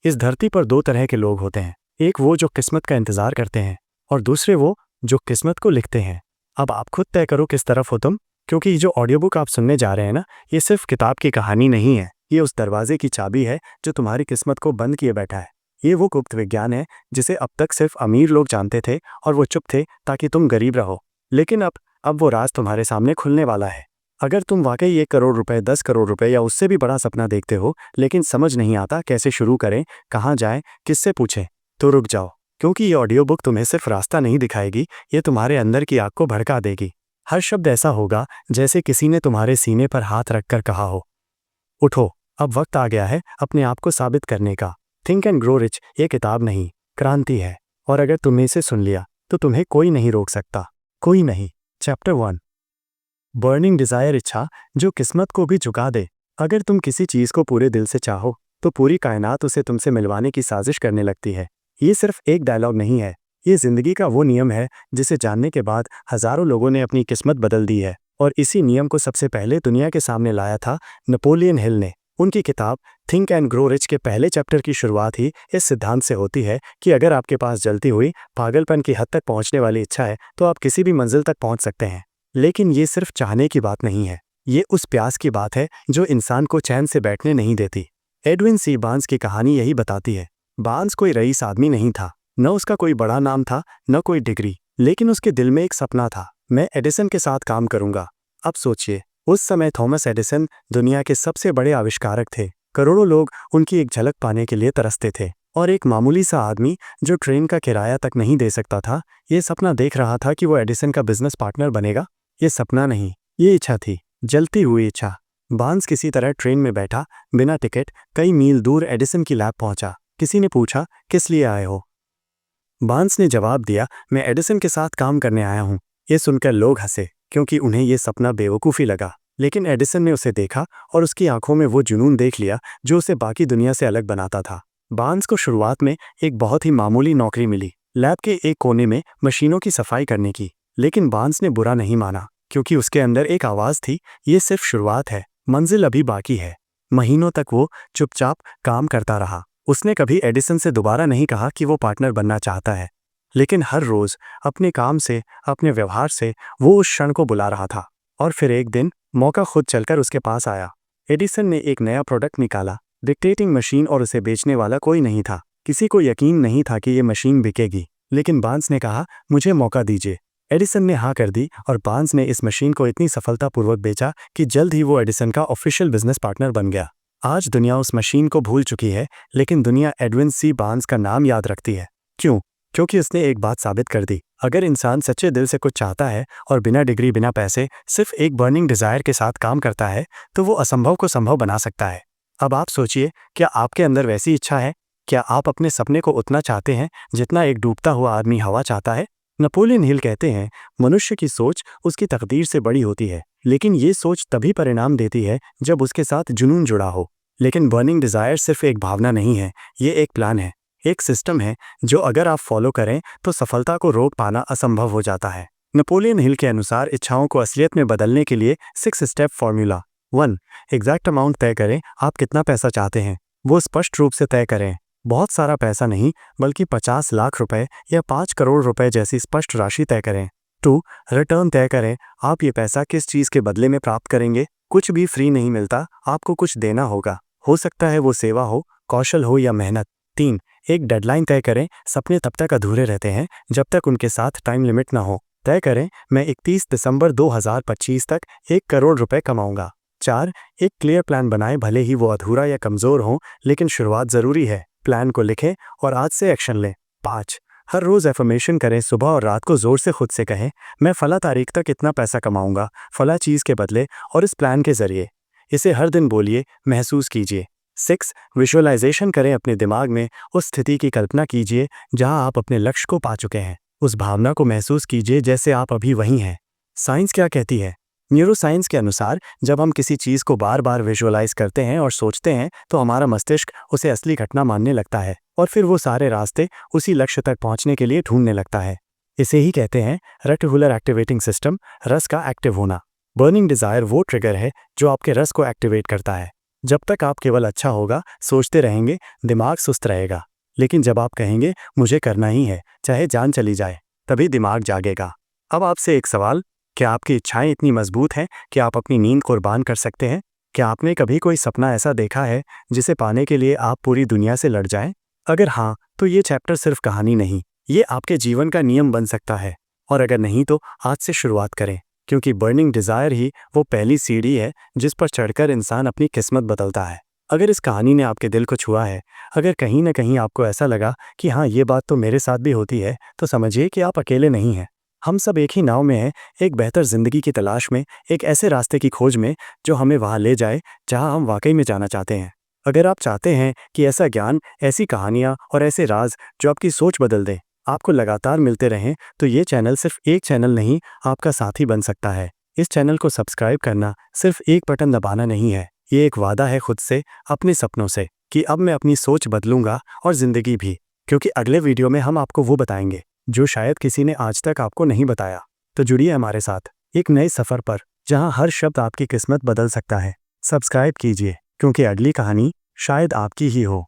इस धरती पर दो तरह के लोग होते हैं, एक वो जो किस्मत का इंतजार करते हैं और दूसरे वो जो किस्मत को लिखते हैं। अब आप खुद तय करो किस तरफ हो तुम, क्योंकि ये जो ऑडियो बुक आप सुनने जा रहे हैं ना, ये सिर्फ किताब की कहानी नहीं है, ये उस दरवाजे की चाबी है जो तुम्हारी किस्मत को बंद किए बैठा है। ये वो गुप्त विज्ञान है जिसे अब तक सिर्फ अमीर लोग जानते थे और वो चुप थे ताकि तुम गरीब रहो। लेकिन अब वो राज तुम्हारे सामने खुलने वाला है। अगर तुम वाकई 1 करोड़ रुपए, 10 करोड़ रुपए या उससे भी बड़ा सपना देखते हो लेकिन समझ नहीं आता कैसे शुरू करें, कहाँ जाएं, किससे पूछें, तो रुक जाओ, क्योंकि ये ऑडियो बुक तुम्हें सिर्फ रास्ता नहीं दिखाएगी, ये तुम्हारे अंदर की आग को भड़का देगी। हर शब्द ऐसा होगा जैसे किसी ने तुम्हारे सीने पर हाथ रखकर कहा हो, उठो, अब वक्त आ गया है अपने आप को साबित करने का। थिंक एंड ग्रो रिच ये किताब नहीं, क्रांति है। और अगर तुमने इसे सुन लिया तो तुम्हें कोई नहीं रोक सकता, कोई नहीं। चैप्टर 1, बर्निंग डिजायर, इच्छा जो किस्मत को भी झुका दे। अगर तुम किसी चीज को पूरे दिल से चाहो तो पूरी कायनात उसे तुमसे मिलवाने की साजिश करने लगती है। ये सिर्फ एक डायलॉग नहीं है, ये जिंदगी का वो नियम है जिसे जानने के बाद हजारों लोगों ने अपनी किस्मत बदल दी है। और इसी नियम को सबसे पहले दुनिया के सामने लाया था नेपोलियन हिल ने। उनकी किताब थिंक एंड ग्रो रिच के पहले चैप्टर की शुरुआत ही इस सिद्धांत से होती है कि अगर आपके पास जलती हुई पागलपन की हद तक पहुंचने वाली इच्छा है तो आप किसी भी मंजिल तक पहुंच सकते हैं। लेकिन ये सिर्फ चाहने की बात नहीं है, ये उस प्यास की बात है जो इंसान को चैन से बैठने नहीं देती। एडविन सी बार्न्स की कहानी यही बताती है। बार्न्स कोई रईस आदमी नहीं था, न उसका कोई बड़ा नाम था, न कोई डिग्री, लेकिन उसके दिल में एक सपना था, मैं एडिसन के साथ काम करूंगा। अब सोचिए, उस समय थॉमस एडिसन दुनिया के सबसे बड़े आविष्कारक थे। करोड़ों लोग उनकी एक झलक पाने के लिए तरसते थे और एक मामूली सा आदमी जो ट्रेन का किराया तक नहीं दे सकता था, ये सपना देख रहा था कि वो एडिसन का बिजनेस पार्टनर बनेगा। ये सपना नहीं, ये इच्छा थी, जलती हुई इच्छा। बार्न्स किसी तरह ट्रेन में बैठा, बिना टिकट, कई मील दूर एडिसन की लैब पहुंचा। किसी ने पूछा, किस लिए आए हो? बार्न्स ने जवाब दिया, मैं एडिसन के साथ काम करने आया हूं। ये सुनकर लोग हंसे क्योंकि उन्हें ये सपना बेवकूफ़ी लगा। लेकिन एडिसन ने उसे देखा और उसकी आंखों में वो जुनून देख लिया जो उसे बाकी दुनिया से अलग बनाता था। बार्न्स को शुरुआत में एक बहुत ही मामूली नौकरी मिली, लैब के एक कोने में मशीनों की सफाई करने की। लेकिन बार्न्स ने बुरा नहीं माना क्योंकि उसके अंदर एक आवाज़ थी, ये सिर्फ शुरुआत है, मंजिल अभी बाकी है। महीनों तक वो चुपचाप काम करता रहा। उसने कभी एडिसन से दोबारा नहीं कहा कि वो पार्टनर बनना चाहता है, लेकिन हर रोज़ अपने काम से, अपने व्यवहार से वो उस क्षण को बुला रहा था। और फिर एक दिन मौका खुद चलकर उसके पास आया। एडिसन ने एक नया प्रोडक्ट निकाला, डिक्टेटिंग मशीन, और उसे बेचने वाला कोई नहीं था। किसी को यकीन नहीं था कि ये मशीन बिकेगी, लेकिन बार्न्स ने कहा, मुझे मौका दीजिए। एडिसन ने हाँ कर दी और बार्न्स ने इस मशीन को इतनी सफलतापूर्वक बेचा कि जल्द ही वो एडिसन का ऑफिशियल बिजनेस पार्टनर बन गया। आज दुनिया उस मशीन को भूल चुकी है, लेकिन दुनिया एडविन सी बार्न्स का नाम याद रखती है। क्यों? क्योंकि उसने एक बात साबित कर दी, अगर इंसान सच्चे दिल से कुछ चाहता है और बिना डिग्री, बिना पैसे, सिर्फ एक बर्निंग डिजायर के साथ काम करता है तो वो असंभव को संभव बना सकता है। अब आप सोचिए, क्या आपके अंदर वैसी इच्छा है? क्या आप अपने सपने को उतना चाहते हैं जितना एक डूबता हुआ आदमी हवा चाहता है? नेपोलियन हिल कहते हैं, मनुष्य की सोच उसकी तकदीर से बड़ी होती है, लेकिन ये सोच तभी परिणाम देती है जब उसके साथ जुनून जुड़ा हो। लेकिन बर्निंग डिजायर सिर्फ एक भावना नहीं है, ये एक प्लान है, एक सिस्टम है जो अगर आप फॉलो करें तो सफलता को रोक पाना असंभव हो जाता है। नेपोलियन हिल के अनुसार इच्छाओं को असलियत में बदलने के लिए 6 स्टेप फॉर्मूला। 1, एग्जैक्ट अमाउंट तय करें, आप कितना पैसा चाहते हैं वो स्पष्ट रूप से तय करें। बहुत सारा पैसा नहीं, बल्कि 50 लाख रुपए या 5 करोड़ रुपए जैसी स्पष्ट राशि तय करें। 2, रिटर्न तय करें, आप ये पैसा किस चीज़ के बदले में प्राप्त करेंगे। कुछ भी फ्री नहीं मिलता, आपको कुछ देना होगा, हो सकता है वो सेवा हो, कौशल हो या मेहनत। 3, एक डेडलाइन तय करें, सपने तब तक अधूरे रहते हैं जब तक उनके साथ टाइम लिमिट ना हो। तय करें, मैं 31 दिसंबर 2025 तक 1 करोड़ रुपए कमाऊंगा। 4, एक क्लियर प्लान बनाएं, भले ही वो अधूरा या कमज़ोर हो, लेकिन शुरुआत ज़रूरी है। प्लान को लिखें और आज से एक्शन लें। 5, हर रोज़ एफर्मेशन करें, सुबह और रात को ज़ोर से खुद से कहें, मैं फला तारीख तक इतना पैसा कमाऊंगा, फला चीज़ के बदले और इस प्लान के ज़रिए। इसे हर दिन बोलिए, महसूस कीजिए। 6, विजुअलाइजेशन करें, अपने दिमाग में उस स्थिति की कल्पना कीजिए जहां आप अपने लक्ष्य को पा चुके हैं। उस भावना को महसूस कीजिए जैसे आप अभी वहीं हैं। साइंस क्या कहती है? न्यूरोसाइंस के अनुसार जब हम किसी चीज़ को बार बार विजुअलाइज करते हैं और सोचते हैं तो हमारा मस्तिष्क उसे असली घटना मानने लगता है और फिर वो सारे रास्ते उसी लक्ष्य तक पहुंचने के लिए ढूंढने लगता है। इसे ही कहते हैं रेटिकुलर एक्टिवेटिंग सिस्टम, रस का एक्टिव होना। बर्निंग डिजायर वो ट्रिगर है जो आपके रस को एक्टिवेट करता है। जब तक आप केवल अच्छा होगा सोचते रहेंगे, दिमाग सुस्त रहेगा। लेकिन जब आप कहेंगे मुझे करना ही है, चाहे जान चली जाए, तभी दिमाग जागेगा। अब आपसे एक सवाल, क्या आपकी इच्छाएं इतनी मजबूत हैं कि आप अपनी नींद कुर्बान कर सकते हैं? क्या आपने कभी कोई सपना ऐसा देखा है जिसे पाने के लिए आप पूरी दुनिया से लड़ जाएं? अगर हाँ, तो ये चैप्टर सिर्फ कहानी नहीं, ये आपके जीवन का नियम बन सकता है। और अगर नहीं तो आज से शुरुआत करें, क्योंकि बर्निंग डिज़ायर ही वो पहली सीढ़ी है जिस पर चढ़कर इंसान अपनी किस्मत बदलता है। अगर इस कहानी ने आपके दिल को छुआ है, अगर कहीं ना कहीं आपको ऐसा लगा कि हाँ ये बात तो मेरे साथ भी होती है, तो समझिए कि आप अकेले नहीं हैं। हम सब एक ही नाव में हैं, एक बेहतर ज़िंदगी की तलाश में, एक ऐसे रास्ते की खोज में जो हमें वहाँ ले जाए जहाँ हम वाकई में जाना चाहते हैं। अगर आप चाहते हैं कि ऐसा ज्ञान, ऐसी कहानियाँ और ऐसे राज जो आपकी सोच बदल दें, आपको लगातार मिलते रहें, तो ये चैनल सिर्फ एक चैनल नहीं, आपका साथी बन सकता है। इस चैनल को सब्सक्राइब करना सिर्फ एक बटन दबाना नहीं है, ये एक वादा है खुद से, अपने सपनों से, कि अब मैं अपनी सोच बदलूंगा और ज़िंदगी भी। क्योंकि अगले वीडियो में हम आपको वो बताएंगे जो शायद किसी ने आज तक आपको नहीं बताया। तो जुड़िए हमारे साथ एक नए सफ़र पर, जहां हर शब्द आपकी किस्मत बदल सकता है। सब्सक्राइब कीजिए, क्योंकि अगली कहानी शायद आपकी ही हो।